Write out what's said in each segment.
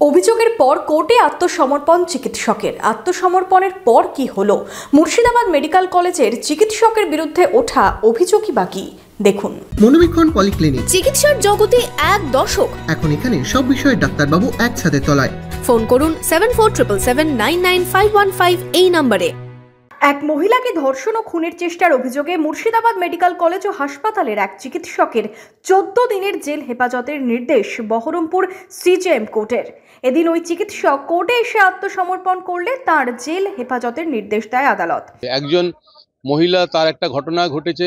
অভিযোগের পর কোর্টে আত্মসমর্পণ চিকিৎসকের। আত্মসমর্পণের পর কি হলো? মুর্শিদাবাদ মেডিকেল কলেজের চিকিৎসকের বিরুদ্ধে ওঠা অভিযোগই বাকি দেখুন। মনোবীক্ষণ পলিক্লিনিক, চিকিৎসার জগতে এক দশক। এখন এখানে সব বিষয়ে ডাক্তারবাবু একসাথে তলায়। ফোন করুন 7477799515 এই নম্বরে। এক মহিলাকে ধর্ষণ ও খুনের চেষ্টার অভিযোগে মুর্শিদাবাদ মেডিকেল কলেজ ও হাসপাতালের এক চিকিৎসকের 14 দিনের জেল হেফাজতের নির্দেশ বহরমপুর সিজেএম কোর্টের। এদিন ওই চিকিৎসক কোর্টে এসে আত্মসমর্পণ করলে তার জেল হেফাজতের নির্দেশ দেয় আদালত। একজন মহিলা, তার একটা ঘটনা ঘটেছে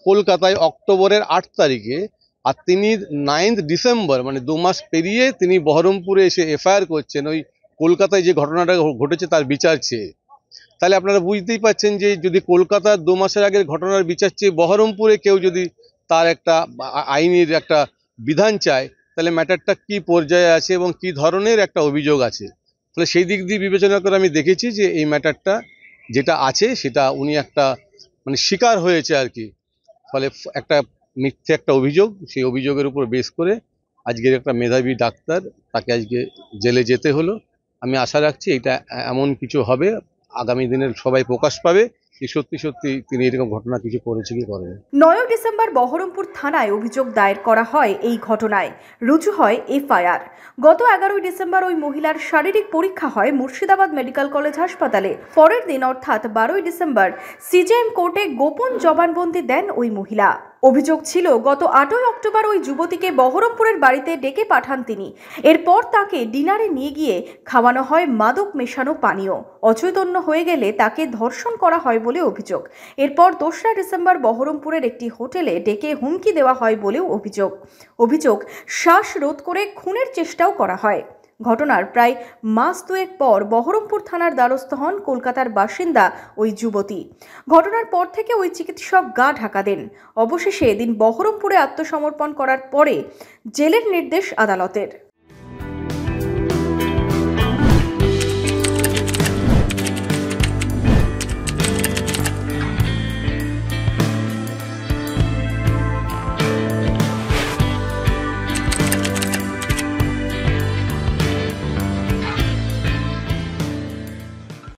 কলকাতায় অক্টোবরের 8 তারিখে, আর তিনি 9 ডিসেম্বর মানে 2 মাস পেরিয়ে তিনি বহরমপুরে এসে এফআইআর করছেন ওই কলকাতায় যে ঘটনাটা ঘটেছে তার বিচার চেয়ে। তাহলে আপনারা বুঝতেই পারছেন যে যদি কলকাতার 2 মাসের আগের ঘটনার বিচার চেয়ে বহরমপুরে কেউ যদি তার একটা আইনের একটা বিধান চায়, তাহলে ম্যাটারটা কি পর্যায়ে আছে এবং কি ধরনের একটা অভিযোগ আছে। তাহলে সেই দিক দিয়ে বিবেচনা করে আমি দেখেছি যে এই ম্যাটারটা যেটা আছে সেটা উনি একটা মানে শিকার হয়েছে আর কি। ফলে একটা মিথ্যে একটা অভিযোগ, সেই অভিযোগের উপর বেস করে আজকের একটা মেধাবী ডাক্তার তাকে আজকে জেলে যেতে হলো। আমি আশা রাখছি এটা এমন কিছু হবে, আগামী দিনের সবাই প্রকাশ পাবে যে সত্যি সত্যি তিনি এরকম ঘটনা কিছু করেছে কি করেনি। 9 ডিসেম্বর বহরমপুর থানায় অভিযোগ দায়ের করা হয়। এই ঘটনায় রুজু হয় এফআইআর। গত 11 ডিসেম্বর ওই মহিলার শারীরিক পরীক্ষা হয় মুর্শিদাবাদ মেডিকেল কলেজ হাসপাতালে। পরের দিন অর্থাৎ 12 ডিসেম্বর সিজেএম কোর্টে গোপন জবানবন্দি দেন ওই মহিলা। অভিযোগ ছিল গত 8 অক্টোবর ওই যুবতীকে বহরমপুরের বাড়িতে ডেকে পাঠান তিনি। এরপর তাকে ডিনারে নিয়ে গিয়ে খাওয়ানো হয় মাদক মেশানো পানীয়। অচৈতন্য হয়ে গেলে তাকে ধর্ষণ করা হয় বলে অভিযোগ। এরপর 2 ডিসেম্বর বহরমপুরের একটি হোটেলে ডেকে হুমকি দেওয়া হয় বলেও অভিযোগ শ্বাসরোধ করে খুনের চেষ্টাও করা হয়। ঘটনার প্রায় মাস দুয়েক পর বহরমপুর থানার দ্বারস্থ হন কলকাতার বাসিন্দা ওই যুবতী। ঘটনার পর থেকে ওই চিকিৎসক গা ঢাকা দেন। অবশেষে এদিন বহরমপুরে আত্মসমর্পণ করার পরে জেলের নির্দেশ আদালতের।